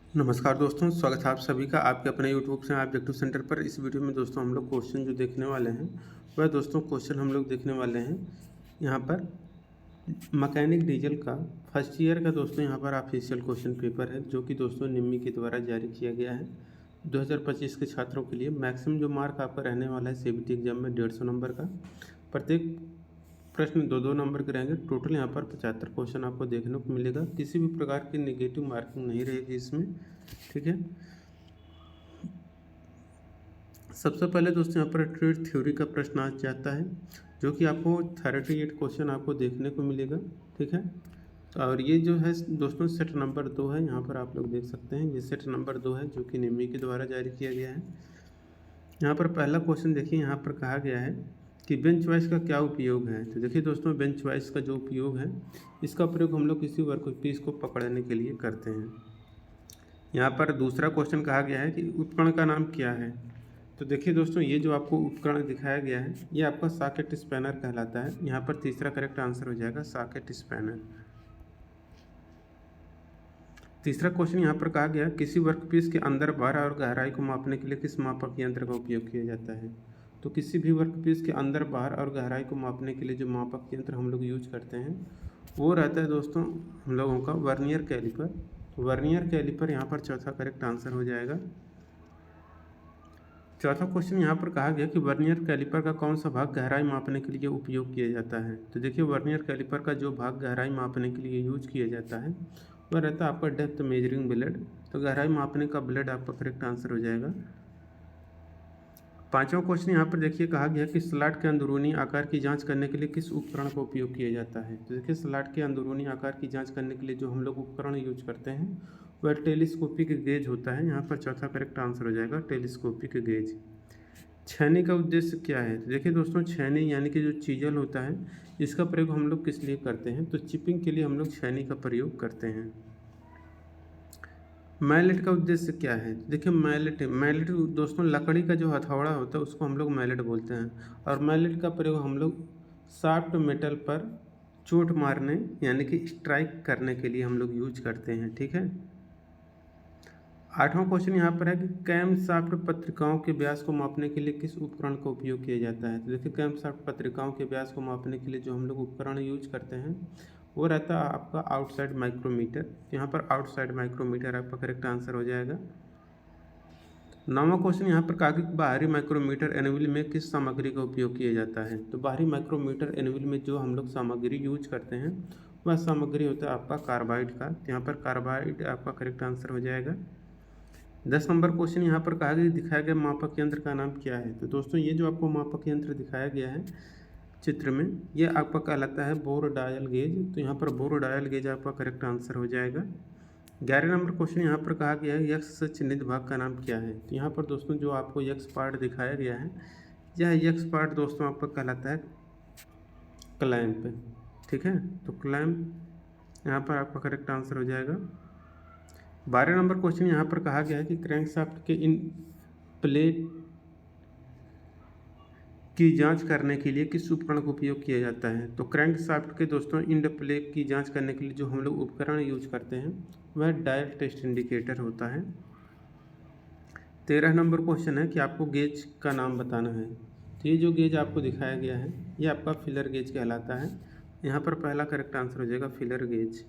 नमस्कार दोस्तों, स्वागत है आप सभी का आपके अपने यूट्यूब से ऑब्जेक्टिव सेंटर पर। इस वीडियो में दोस्तों हम लोग क्वेश्चन जो देखने वाले हैं वह दोस्तों क्वेश्चन हम लोग देखने वाले हैं यहाँ पर मैकेनिक डीजल का फर्स्ट ईयर का दोस्तों यहाँ पर ऑफिशियल क्वेश्चन पेपर है, जो कि दोस्तों निम्मी के द्वारा जारी किया गया है 2025 के छात्रों के लिए। मैक्सिमम जो मार्क आपका रहने वाला है सीबीटी एग्जाम में 150 नंबर का, प्रत्येक प्रश्न 2-2 नंबर के रहेंगे। टोटल यहाँ पर 75 क्वेश्चन आपको देखने को मिलेगा। किसी भी प्रकार की नेगेटिव मार्किंग नहीं रहेगी इसमें, ठीक है। सबसे पहले दोस्तों यहाँ पर ट्रेड थ्योरी का प्रश्न आ जाता है, जो कि आपको 38 क्वेश्चन आपको देखने को मिलेगा, ठीक है। और ये जो है दोस्तों सेट नंबर 2 है, यहाँ पर आप लोग देख सकते हैं ये सेट नंबर 2 है, जो कि निम्मी के द्वारा जारी किया गया है। यहाँ पर पहला क्वेश्चन देखिए, यहाँ पर कहा गया है कि बेंच वाइज का क्या उपयोग है। तो देखिए दोस्तों, बेंच वाइज का जो उपयोग है, इसका प्रयोग हम लोग किसी वर्कपीस को पकड़ने के लिए करते हैं। यहाँ पर दूसरा क्वेश्चन कहा गया है कि उपकरण का नाम क्या है। तो देखिए दोस्तों, ये जो आपको उपकरण दिखाया गया है ये आपका सॉकेट स्पैनर कहलाता है। यहाँ पर तीसरा करेक्ट आंसर हो जाएगा सॉकेट स्पैनर। तीसरा क्वेश्चन यहाँ पर कहा गया किसी वर्कपीस के अंदर भार और गहराई को मापने के लिए किस मापक यंत्र का उपयोग किया जाता है। तो किसी भी वर्कपीस के अंदर भार और गहराई को मापने के लिए जो मापक यंत्र हम लोग यूज करते हैं वो रहता है दोस्तों हम लोगों का वर्नियर कैलिपर। वर्नियर कैलिपर यहाँ पर चौथा करेक्ट आंसर हो जाएगा। चौथा क्वेश्चन यहाँ पर कहा गया कि वर्नियर कैलिपर का कौन सा भाग गहराई मापने के लिए उपयोग किया जाता है। तो देखिए, वर्नियर कैलिपर का जो भाग गहराई मापने के लिए यूज किया जाता है वह रहता है आपका डेप्थ मेजरिंग ब्लेड। तो गहराई मापने का ब्लेड आपका करेक्ट आंसर हो जाएगा। पांचवा क्वेश्चन यहाँ पर देखिए, कहा गया कि स्लॉट के अंदरूनी आकार की जांच करने के लिए किस उपकरण का उपयोग किया जाता है। तो देखिए, स्लॉट के अंदरूनी आकार की जांच करने के लिए जो हम लोग उपकरण यूज करते हैं वह टेलीस्कोपिक गेज होता है। यहाँ पर चौथा करेक्ट आंसर हो जाएगा टेलीस्कोपिक गेज। छेनी का उद्देश्य क्या है। तो देखिए दोस्तों, छेनी यानी कि जो चीजल होता है इसका प्रयोग हम लोग किस लिए करते हैं। तो चिपिंग के लिए हम लोग छेनी का प्रयोग करते हैं। मैलेट का उद्देश्य क्या है। देखिए, मैलेट दोस्तों लकड़ी का जो हथौड़ा होता है उसको हम लोग मैलेट बोलते हैं, और मैलेट का प्रयोग हम लोग सॉफ्ट मेटल पर चोट मारने यानी कि स्ट्राइक करने के लिए हम लोग यूज करते हैं, ठीक है। आठवां क्वेश्चन यहाँ पर है कि कैम शाफ्ट पत्रिकाओं के व्यास को मापने के लिए किस उपकरण का उपयोग किया जाता है। तो देखिए, कैम शाफ्ट पत्रिकाओं के व्यास को मापने के लिए जो हम लोग उपकरण यूज करते हैं वो रहता है आपका आउटसाइड माइक्रोमीटर। यहाँ पर आउटसाइड माइक्रोमीटर आपका करेक्ट आंसर हो जाएगा। नौवां क्वेश्चन यहाँ पर कहा कि बाहरी माइक्रोमीटर एनविल में किस सामग्री का उपयोग किया जाता है। तो बाहरी माइक्रोमीटर एनविल में जो हम लोग सामग्री यूज करते हैं वह सामग्री होता है आपका कार्बाइड का। तो यहाँ पर कार्बाइड आपका करेक्ट आंसर हो जाएगा। 10 नंबर क्वेश्चन यहाँ पर कहा गया दिखाया गया मापक यंत्र का नाम क्या है। तो दोस्तों, ये जो आपको मापक यंत्र दिखाया गया है चित्र में, ये आपका कहलाता है बोर डायल गेज। तो यहाँ पर बोर डायल गेज आपका करेक्ट आंसर हो जाएगा। 11 नंबर क्वेश्चन यहाँ पर कहा गया है यक्स से चिन्हित भाग का नाम क्या है। तो यहाँ पर दोस्तों जो आपको यक्स पार्ट दिखाया गया है, यह यक्स पार्ट दोस्तों आपका कहलाता है क्लैंप, ठीक है। तो क्लैंप यहाँ पर आपका करेक्ट आंसर हो जाएगा। 12 नंबर क्वेश्चन यहाँ पर कहा गया है कि क्रैंकशाफ्ट के इन प्लेट की जांच करने के लिए किस उपकरण का उपयोग किया जाता है। तो क्रैंकशाफ्ट के दोस्तों इंड प्लेट की जांच करने के लिए जो हम लोग उपकरण यूज करते हैं वह डायल टेस्ट इंडिकेटर होता है। 13 नंबर क्वेश्चन है कि आपको गेज का नाम बताना है। तो ये जो गेज आपको दिखाया गया है ये आपका फिलर गेज कहलाता है। यहाँ पर पहला करेक्ट आंसर हो जाएगा फिलर गेज।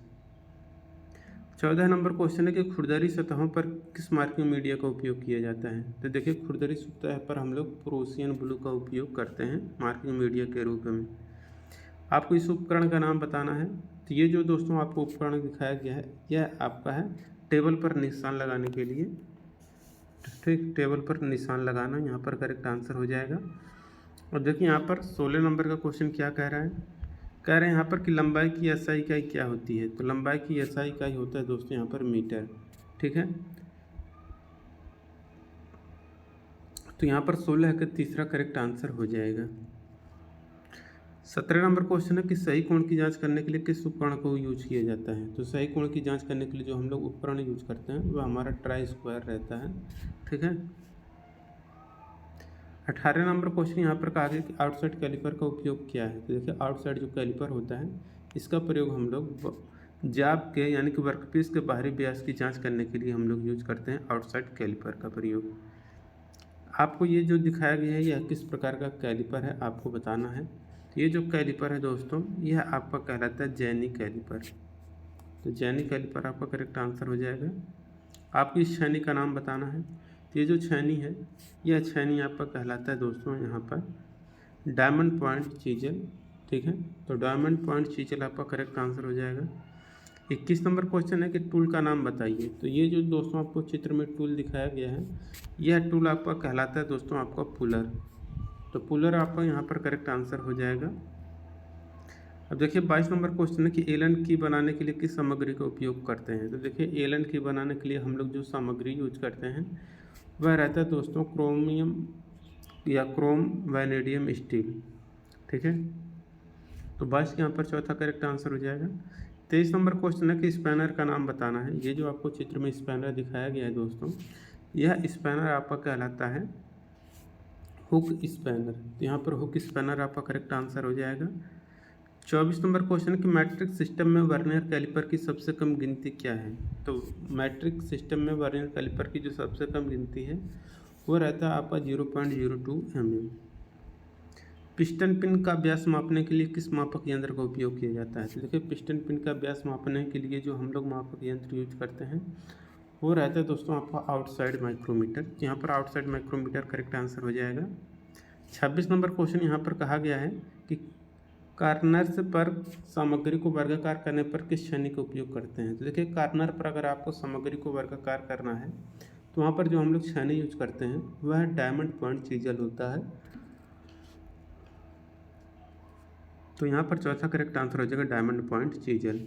14 नंबर क्वेश्चन है कि खुरदरी सतहों पर किस मार्किंग मीडिया का उपयोग किया जाता है। तो देखिए, खुरदरी सतह पर हम लोग प्रोसियन ब्लू का उपयोग करते हैं मार्किंग मीडिया के रूप में। आपको इस उपकरण का नाम बताना है। तो ये जो दोस्तों आपको उपकरण दिखाया गया है यह आपका है टेबल पर निशान लगाने के लिए, ठीक। टेबल पर निशान लगाना यहाँ पर करेक्ट आंसर हो जाएगा। और देखिए यहाँ पर 16 नंबर का क्वेश्चन क्या कह रहा है, कह रहे हैं यहाँ पर कि लंबाई की एसआई इकाई क्या होती है। तो लंबाई की एसआई इकाई होता है दोस्तों यहाँ पर मीटर, ठीक है। तो यहाँ पर 16 का तीसरा करेक्ट आंसर हो जाएगा। 17 नंबर क्वेश्चन है कि सही कोण की जांच करने के लिए किस उपकरण को यूज किया जाता है। तो सही कोण की जांच करने के लिए जो हम लोग उपकरण यूज करते हैं वह हमारा ट्राई स्क्वायर रहता है, ठीक है। 18 नंबर क्वेश्चन यहाँ पर कहा गया कि आउटसाइड कैलिपर का उपयोग क्या है। तो देखिए, आउटसाइड जो कैलिपर होता है इसका प्रयोग हम लोग जाब के यानी कि वर्कपीस के बाहरी व्यास की जांच करने के लिए हम लोग यूज करते हैं आउटसाइड कैलिपर का प्रयोग। आपको ये जो दिखाया गया है यह किस प्रकार का कैलिपर है आपको बताना है। तो ये जो कैलिपर है दोस्तों यह आपका कहलाता है जैनी कैलिपर। तो जैनी कैलिपर आपका करेक्ट आंसर हो जाएगा। आपकी इस छैनी का नाम बताना है। तो ये जो छैनी है यह छैनी आपका कहलाता है दोस्तों यहाँ पर डायमंड पॉइंट चीजल। ठीक है, तो डायमंड पॉइंट चीजल आपका करेक्ट आंसर हो जाएगा। 21 नंबर क्वेश्चन है कि टूल का नाम बताइए। तो ये जो दोस्तों आपको चित्र में टूल दिखाया गया है यह टूल आपका कहलाता है दोस्तों आपका पुलर। तो पुलर आपका यहाँ पर करेक्ट आंसर हो जाएगा। अब देखिए 22 नंबर क्वेश्चन है कि एलन की बनाने के लिए किस सामग्री का उपयोग करते हैं। तो देखिए एलन की बनाने के लिए हम लोग जो सामग्री यूज करते हैं वह रहता है दोस्तों क्रोमियम या क्रोम वैनेडियम स्टील। ठीक है, तो 22 यहाँ पर चौथा करेक्ट आंसर हो जाएगा। 23 नंबर क्वेश्चन है कि स्पैनर का नाम बताना है। ये जो आपको चित्र में स्पैनर दिखाया गया है दोस्तों यह स्पैनर आपका कहलाता है हुक स्पैनर। तो यहाँ पर हुक स्पैनर आपका करेक्ट आंसर हो जाएगा। 24 नंबर क्वेश्चन है कि मैट्रिक सिस्टम में वर्नियर कैलिपर की सबसे कम गिनती क्या है। तो मैट्रिक सिस्टम में वर्नियर कैलिपर की जो सबसे कम गिनती है वो रहता है आपका 0.02 mm। पिस्टन पिन का व्यास मापने के लिए किस मापक यंत्र का उपयोग किया जाता है। तो देखिए पिस्टन पिन का व्यास मापने के लिए जो हम लोग मापक यंत्र यूज करते हैं वो रहता है दोस्तों आपका आउटसाइड माइक्रोमीटर। यहाँ पर आउटसाइड माइक्रोमीटर करेक्ट आंसर हो जाएगा। 26 नंबर क्वेश्चन यहाँ पर कहा गया है कि कार्नर्स पर सामग्री को वर्गाकार करने पर किस छैनी का उपयोग करते हैं। तो देखिए कार्नर पर अगर आपको सामग्री को वर्गाकार करना है तो वहाँ पर जो हम लोग छैनी यूज करते हैं वह डायमंड पॉइंट चीजल होता है। तो यहाँ पर चौथा करेक्ट आंसर हो जाएगा diamond point chisel.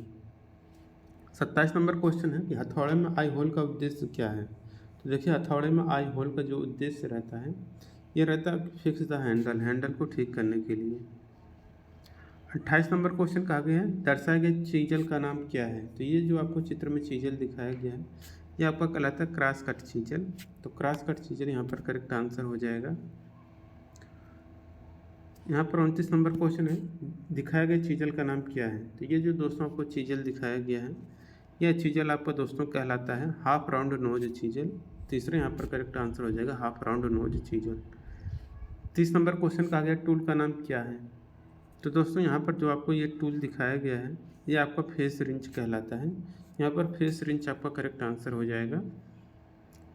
27 number question है कि हथौड़े में आई होल का उद्देश्य क्या है। तो देखिए हथौड़े में आई होल का जो उद्देश्य रहता है ये रहता है फिक्स द हैंडल को ठीक करने के लिए। 28 नंबर क्वेश्चन कहा गया है दर्शाए गए चीजल का नाम क्या है। तो ये जो आपको चित्र में चीजल दिखाया गया है ये आपका कहलाता है क्रॉस कट चीजल। तो क्रॉस कट चीजल यहाँ पर करेक्ट आंसर हो जाएगा। यहाँ पर 29 नंबर क्वेश्चन है दिखाया गया चीजल का नाम क्या है। तो ये जो दोस्तों आपको चीजल दिखाया गया है यह चीजल आपका दोस्तों कहलाता है हाफ राउंड नोज चीजल। तीसरे यहाँ पर करेक्ट आंसर हो जाएगा half round nose chisel. 30 number question कहा गया टूल का नाम क्या है। तो दोस्तों यहाँ पर जो आपको ये टूल दिखाया गया है ये आपका फेस रिंच कहलाता है। यहाँ पर फेस रिंच आपका करेक्ट आंसर हो जाएगा।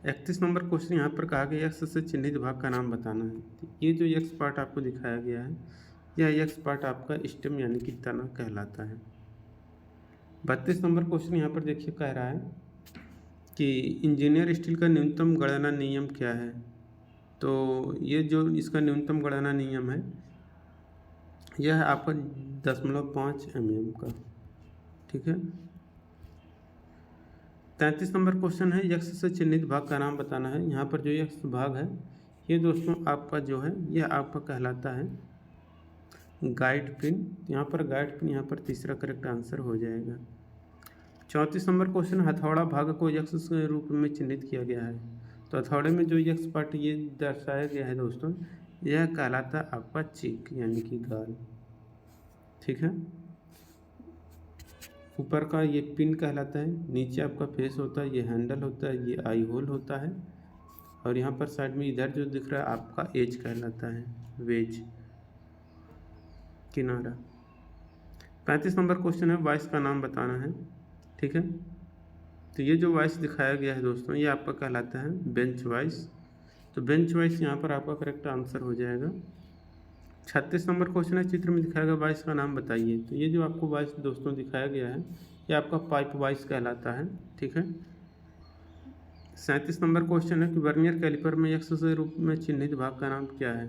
31 नंबर क्वेश्चन यहाँ पर कहा गया एक्स से चिन्हित भाग का नाम बताना है। तो ये जो एक्स पार्ट आपको दिखाया गया है यह एक्स पार्ट आपका स्टेम यानी कि तना कहलाता है। 32 नंबर क्वेश्चन यहाँ पर देखिए कह रहा है कि इंजीनियर स्टील का न्यूनतम गणना नियम क्या है। तो ये जो इसका न्यूनतम गणना नियम है यह है आपका 0.5 mm का। ठीक है, 33 नंबर क्वेश्चन है यक्ष से चिन्हित भाग का नाम बताना है। यहाँ पर जो यक्ष भाग है ये दोस्तों आपका जो है यह आपका कहलाता है गाइड पिन। यहाँ पर गाइड पिन यहाँ पर तीसरा करेक्ट आंसर हो जाएगा। 34 नंबर क्वेश्चन हथौड़ा भाग को यक्ष के रूप में चिन्हित किया गया है। तो हथौड़े में जो यक्ष पार्ट ये दर्शाया गया है दोस्तों यह कहलाता है आपका चीक यानी कि गाल। ठीक है, ऊपर का ये पिन कहलाता है, नीचे आपका फेस होता है, ये हैंडल होता है, ये आई होल होता है और यहाँ पर साइड में इधर जो दिख रहा है आपका एज कहलाता है वेज किनारा। 35 नंबर क्वेश्चन है वॉइस का नाम बताना है। ठीक है, तो ये जो वॉइस दिखाया गया है दोस्तों ये आपका कहलाता है बेंच वॉइस। तो बेंच वॉइस यहाँ पर आपका करेक्ट आंसर हो जाएगा। 36 नंबर क्वेश्चन है चित्र में दिखाया गया वॉइस का नाम बताइए। तो ये जो आपको वॉइस दोस्तों दिखाया गया है ये आपका पाइप वॉइस कहलाता है। ठीक है, 37 नंबर क्वेश्चन है कि वर्नियर कैलिपर में एक्स के रूप में चिन्हित भाग का नाम क्या है।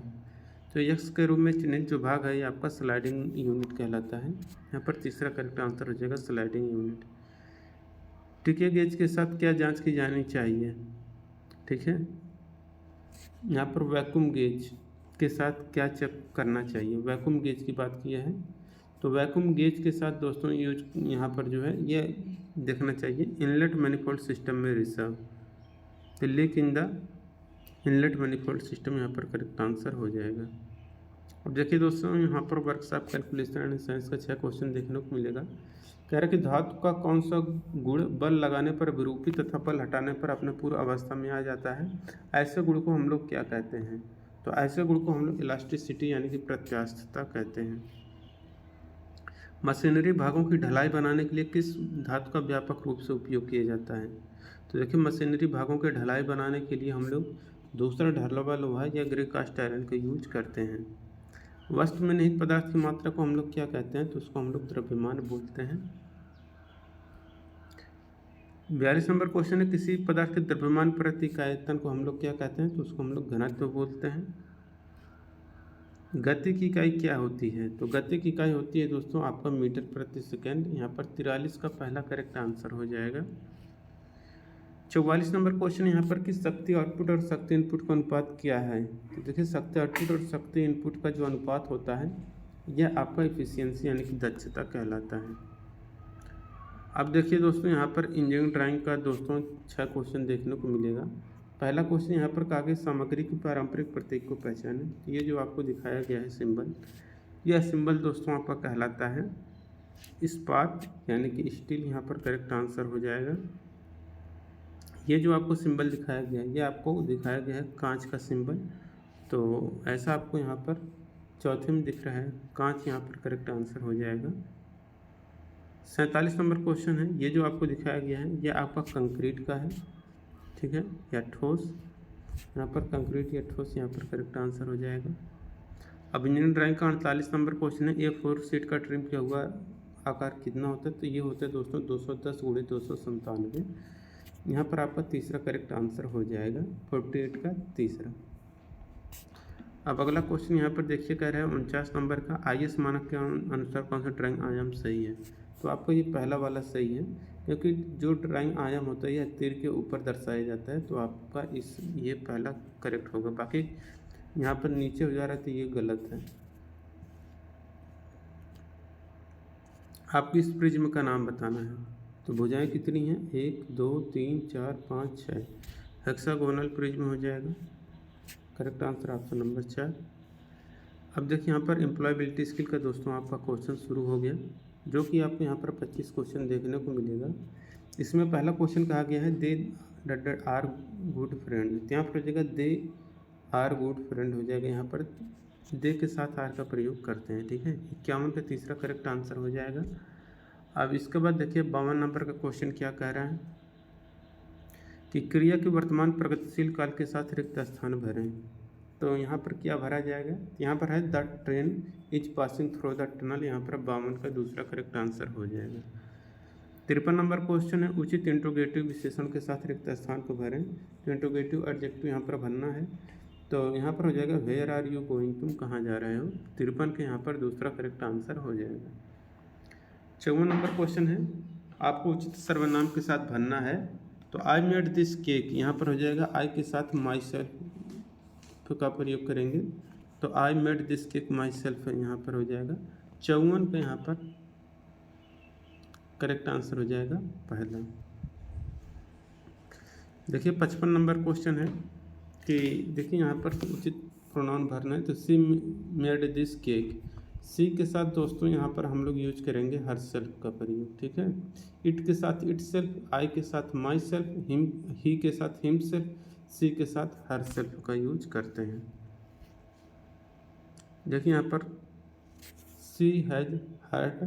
तो एक्स के रूप में चिन्हित जो भाग है ये आपका स्लाइडिंग यूनिट कहलाता है। यहाँ पर तीसरा करेक्ट आंसर हो जाएगा स्लाइडिंग यूनिट। टिके गेज के साथ क्या जांच की जानी चाहिए। ठीक है, यहाँ पर वैक्यूम गेज के साथ क्या चेक करना चाहिए। वैक्यूम गेज की बात की है तो वैक्यूम गेज के साथ दोस्तों यूज यहाँ पर जो है ये देखना चाहिए इनलेट मैनिफोल्ड सिस्टम में रिजर्व। तो leak in the inlet manifold system यहाँ पर करेक्ट आंसर हो जाएगा। अब देखिए दोस्तों यहाँ पर वर्कशॉप कैलकुलेशन एंड साइंस का 6 क्वेश्चन देखने को मिलेगा। कह रहे कि धातु का कौन सा गुण बल लगाने पर विरूपी तथा बल हटाने पर अपने पूर्व अवस्था में आ जाता है, ऐसे गुण को हम लोग क्या कहते हैं? तो ऐसे गुण को हम लोग इलास्टिसिटी यानी कि प्रत्यास्थता कहते हैं। मशीनरी भागों की ढलाई बनाने के लिए किस धातु का व्यापक रूप से उपयोग किया जाता है? तो देखिए, मशीनरी भागों के ढलाई बनाने के लिए हम लोग दूसरा ढलवा लोहा या ग्रे कास्ट आयरन का यूज करते हैं। वस्तु में निहित पदार्थ की मात्रा को हम लोग क्या कहते हैं? तो उसको हम लोग द्रव्यमान बोलते हैं। 42 नंबर क्वेश्चन है, किसी पदार्थ के द्रव्यमान प्रति इकाई आयतन को हम लोग क्या कहते हैं? तो उसको हम लोग घनत्व बोलते हैं। गति की इकाई क्या होती है? तो गति की इकाई होती है दोस्तों आपका मीटर प्रति सेकेंड। यहाँ पर 43 का पहला करेक्ट आंसर हो जाएगा। 44 नंबर क्वेश्चन यहाँ पर कि शक्ति आउटपुट और शक्ति इनपुट का अनुपात क्या है? तो देखिए, शक्ति आउटपुट और शक्ति इनपुट का जो अनुपात होता है यह आपका एफिशिएंसी यानी कि दक्षता कहलाता है। अब देखिए दोस्तों, यहाँ पर इंजीनियरिंग ड्राइंग का दोस्तों 6 क्वेश्चन देखने को मिलेगा। पहला क्वेश्चन यहाँ पर कहा गया सामग्री की पारंपरिक प्रतीक को पहचानें। ये जो आपको दिखाया गया है सिंबल, यह सिंबल दोस्तों आपका कहलाता है इस्पात यानी कि स्टील। यहाँ पर करेक्ट आंसर हो जाएगा। ये जो आपको सिंबल दिखाया गया है, ये आपको दिखाया गया है कांच का सिंबल। तो ऐसा आपको यहाँ पर चौथे में दिख रहा है कांच, यहाँ पर करेक्ट आंसर हो जाएगा। 47 नंबर क्वेश्चन है, ये जो आपको दिखाया गया है ये आपका कंक्रीट का है, ठीक है, या ठोस। यहाँ पर कंक्रीट या ठोस, यहाँ पर करेक्ट आंसर हो जाएगा। अब इंजीनियरिंग ड्राइंग का 48 नंबर क्वेश्चन है, A4 शीट का ट्रिम किया हुआ आकार कितना होता है? तो ये होता है दोस्तों 210 × 297। यहाँ पर आपका तीसरा करेक्ट आंसर हो जाएगा, 48 का तीसरा। अब अगला क्वेश्चन यहाँ पर देखिए, कह रहा है 49 नंबर का, IS मानक के अनुसार कौन सा ड्राइंग आयाम सही है? तो आपका ये पहला वाला सही है, क्योंकि जो ड्राइंग आयाम होता है यह तीर के ऊपर दर्शाया जाता है। तो आपका ये पहला करेक्ट होगा। बाकी यहाँ पर नीचे हो जा रहा है तो ये गलत है। आपकी इस प्रिज्म का नाम बताना है। तो भुजाएं कितनी हैं? 1 2 3 4 5 6। हेक्सागोनल प्रिज्म हो जाएगा। Correct answer option number 4। अब देखिए, यहाँ पर एम्प्लॉयबिलिटी स्किल का दोस्तों आपका क्वेश्चन शुरू हो गया, जो कि आपको यहाँ पर 25 क्वेश्चन देखने को मिलेगा। इसमें पहला क्वेश्चन कहा गया है दे डट आर गुड फ्रेंड। तो यहाँ पर हो जाएगा दे आर गुड फ्रेंड हो जाएगा। यहाँ पर दे के साथ आर का प्रयोग करते हैं, ठीक है। 51 का तीसरा करेक्ट आंसर हो जाएगा। अब इसके बाद देखिए 52 नंबर का क्वेश्चन क्या कह रहा है कि क्रिया के वर्तमान प्रगतिशील काल के साथ रिक्त स्थान भरें। तो यहाँ पर क्या भरा जाएगा? यहाँ पर है the train is passing through the tunnel. यहाँ पर 52 का दूसरा करेक्ट आंसर हो जाएगा। 53 नंबर क्वेश्चन है उचित इंट्रोगेटिव विशेषण के साथ रिक्त स्थान को भरें। तो इंट्रोगेटिव एडजेक्टिव यहाँ पर भरना है। तो यहाँ पर हो जाएगा वेयर आर यू गोइंग, तुम कहाँ जा रहे हो। 53 के यहाँ पर दूसरा करेक्ट आंसर हो जाएगा। 54 नंबर क्वेश्चन है आपको उचित सर्वनाम के साथ भरना है। तो आई मेड दिस केक, यहाँ पर हो जाएगा आई के साथ माई सेल्फ का प्रयोग करेंगे। तो I made this cake my self यहाँ पर हो जाएगा। 54 का यहाँ पर करेक्ट आंसर हो जाएगा पहला। देखिए 55 नंबर क्वेश्चन है कि देखिए यहाँ पर उचित प्रोनाउन भरना है। तो सी मेड दिस केक, सी के साथ दोस्तों यहाँ पर हम लोग यूज करेंगे हर सेल्फ का प्रयोग, ठीक है। इट के साथ इट सेल्फ, आई के साथ माई सेल्फ, हिम ही के साथ हिम सेल्फ, सी के साथ हर सेल्फ का यूज करते हैं। देखिए यहाँ पर सी हैज हर्ट,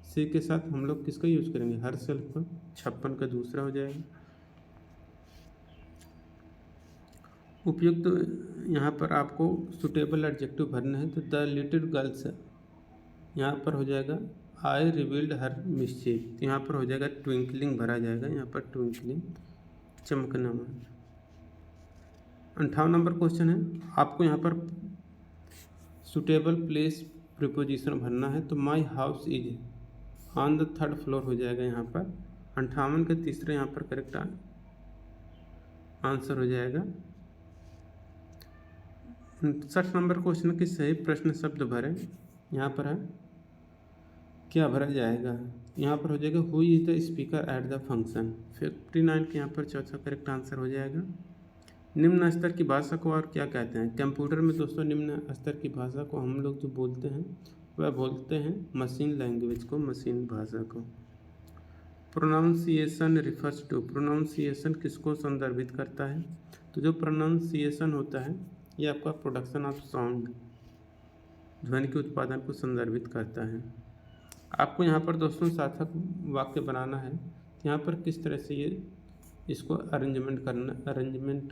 सी के साथ हम लोग किसका यूज करेंगे? हर सेल्फ का। 56 का दूसरा हो जाएगा। उपयुक्त तो यहाँ पर आपको सुटेबल एडजेक्टिव भरना है। तो द लिटिल गर्ल्स यहाँ पर हो जाएगा आई रिवील्ड हर मिस्चीफ। यहाँ पर हो जाएगा ट्विंकलिंग भरा जाएगा। यहाँ पर ट्विंकलिंग चमकना। 58 नंबर क्वेश्चन है आपको यहाँ पर सुटेबल प्लेस प्रीपोजिशन भरना है। तो my house is on the 3rd floor हो जाएगा यहाँ पर। 58 का तीसरा यहाँ पर करेक्ट आंसर हो जाएगा। 59 नंबर क्वेश्चन की सही प्रश्न शब्द भरें। यहाँ पर है क्या भरा जाएगा? यहाँ पर हो जाएगा who is the speaker at the function. 59 के यहाँ पर चौथा करेक्ट आंसर हो जाएगा। निम्न स्तर की भाषा को और क्या कहते हैं? कंप्यूटर में दोस्तों निम्न स्तर की भाषा को हम लोग जो बोलते हैं वह बोलते हैं मशीन लैंग्वेज को, मशीन भाषा को। प्रोनाउंसिएशन रिफर्स टू, प्रोनाउंसिएशन किसको संदर्भित करता है? तो जो प्रोनाउंसिएशन होता है ये आपका प्रोडक्शन ऑफ साउंड, ध्वनि के उत्पादन को संदर्भित करता है। आपको यहाँ पर दोस्तों सार्थक वाक्य बनाना है। तो यहाँ पर किस तरह से ये इसको अरेंजमेंट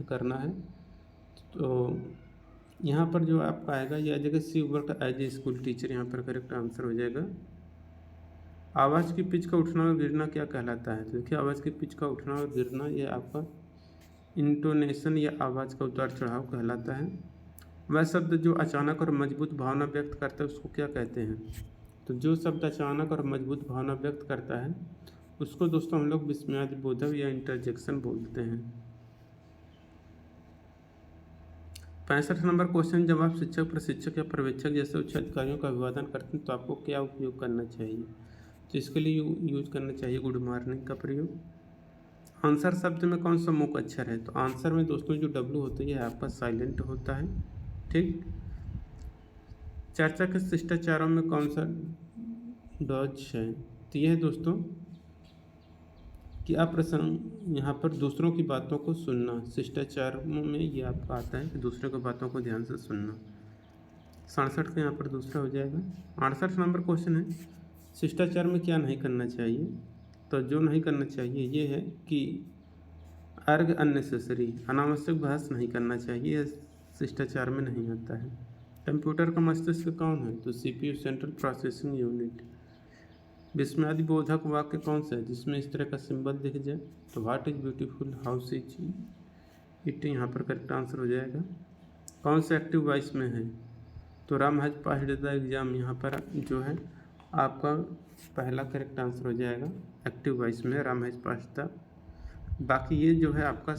करना है। तो यहाँ पर जो आपका आएगा ये आ जाएगा she worked as a school teacher, यहाँ पर करेक्ट आंसर हो जाएगा। आवाज़ की पिच का उठना और गिरना क्या कहलाता है? तो देखिए आवाज़ की पिच का उठना और गिरना ये आपका इंटोनेशन या आवाज़ का उतार चढ़ाव कहलाता है। वह शब्द जो अचानक और मजबूत भावना व्यक्त करता है उसको क्या कहते हैं? तो जो शब्द अचानक और मजबूत भावना व्यक्त करता है उसको दोस्तों हम लोग विस्मयादिबोधक या इंटरजेक्शन बोलते हैं। 65 नंबर क्वेश्चन, जब आप शिक्षक, प्रशिक्षक या पर्यवेक्षक जैसे उच्च अधिकारियों का अभिवादन करते हैं तो आपको क्या उपयोग करना चाहिए? तो इसके लिए यूज करना चाहिए गुड मॉर्निंग का प्रयोग। आंसर शब्द में कौन सा मुख्य अक्षर है? तो आंसर में दोस्तों जो डब्ल्यू होता है ये आपका साइलेंट होता है। ठीक। चर्चा के शिष्टाचारों में कौन सा डॉज है? तो यह है दोस्तों कि अप्रसंग, यहाँ पर दूसरों की बातों को सुनना, शिष्टाचार में ये आपका आता है कि दूसरों की बातों को ध्यान से सुनना। 67 का यहाँ पर दूसरा हो जाएगा। 68 नंबर क्वेश्चन है, शिष्टाचार में क्या नहीं करना चाहिए? तो जो नहीं करना चाहिए ये है कि अर्घ अननेसेसरी, अनावश्यक बहस नहीं करना चाहिए, यह शिष्टाचार में नहीं आता है। कंप्यूटर का मस्तिष्क कौन है? तो CPU, सेंट्रल प्रोसेसिंग यूनिट। विस्मयादिबोधक वाक्य कौन सा है जिसमें इस तरह का सिंबल दिख जाए? तो what is beautiful, house is it, यहाँ पर करेक्ट आंसर हो जाएगा। कौन सा एक्टिव वॉइस में है? तो Ram has passed the exam, यहाँ पर जो है आपका पहला करेक्ट आंसर हो जाएगा। एक्टिव वॉइस में राम हैज पास्ड द। बाकी ये जो है आपका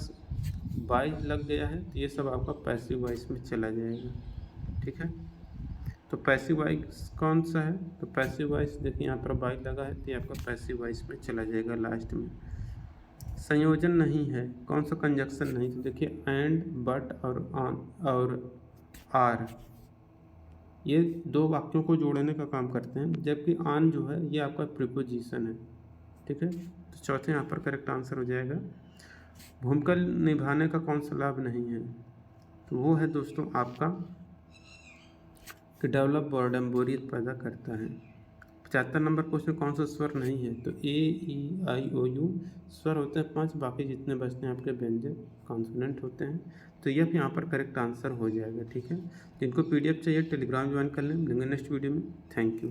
वॉइस लग गया है तो ये सब आपका पैसिव वॉइस में चला जाएगा। ठीक है, तो पैसिव वॉइस कौन सा है? तो पैसिव वॉइस देखिए यहाँ पर वॉइस लगा है तो ये आपका पैसिव वॉइस में चला जाएगा लास्ट में। संयोजन नहीं है, कौन सा कंजक्शन नहीं? तो देखिए एंड, बट और ऑन और आर, ये दो वाक्यों को जोड़ने का काम करते हैं, जबकि ऑन जो है ये आपका प्रीपोजिशन है। ठीक है, तो चौथे यहाँ पर करेक्ट आंसर हो जाएगा। भूमिका निभाने का कौन सा लाभ नहीं है? तो वो है दोस्तों आपका कि डेवलप बोर्डम, बोरियत पैदा करता है। 75 नंबर क्वेश्चन, कौन सा स्वर नहीं है? तो A, E, I, O, U स्वर होते हैं 5, बाकी जितने बचते हैं आपके व्यंजन कॉन्सोनेंट होते हैं। तो यह यहाँ पर करेक्ट आंसर हो जाएगा। ठीक है, जिनको PDF चाहिए टेलीग्राम ज्वाइन कर लें, मिलेंगे नेक्स्ट वीडियो में। Thank you.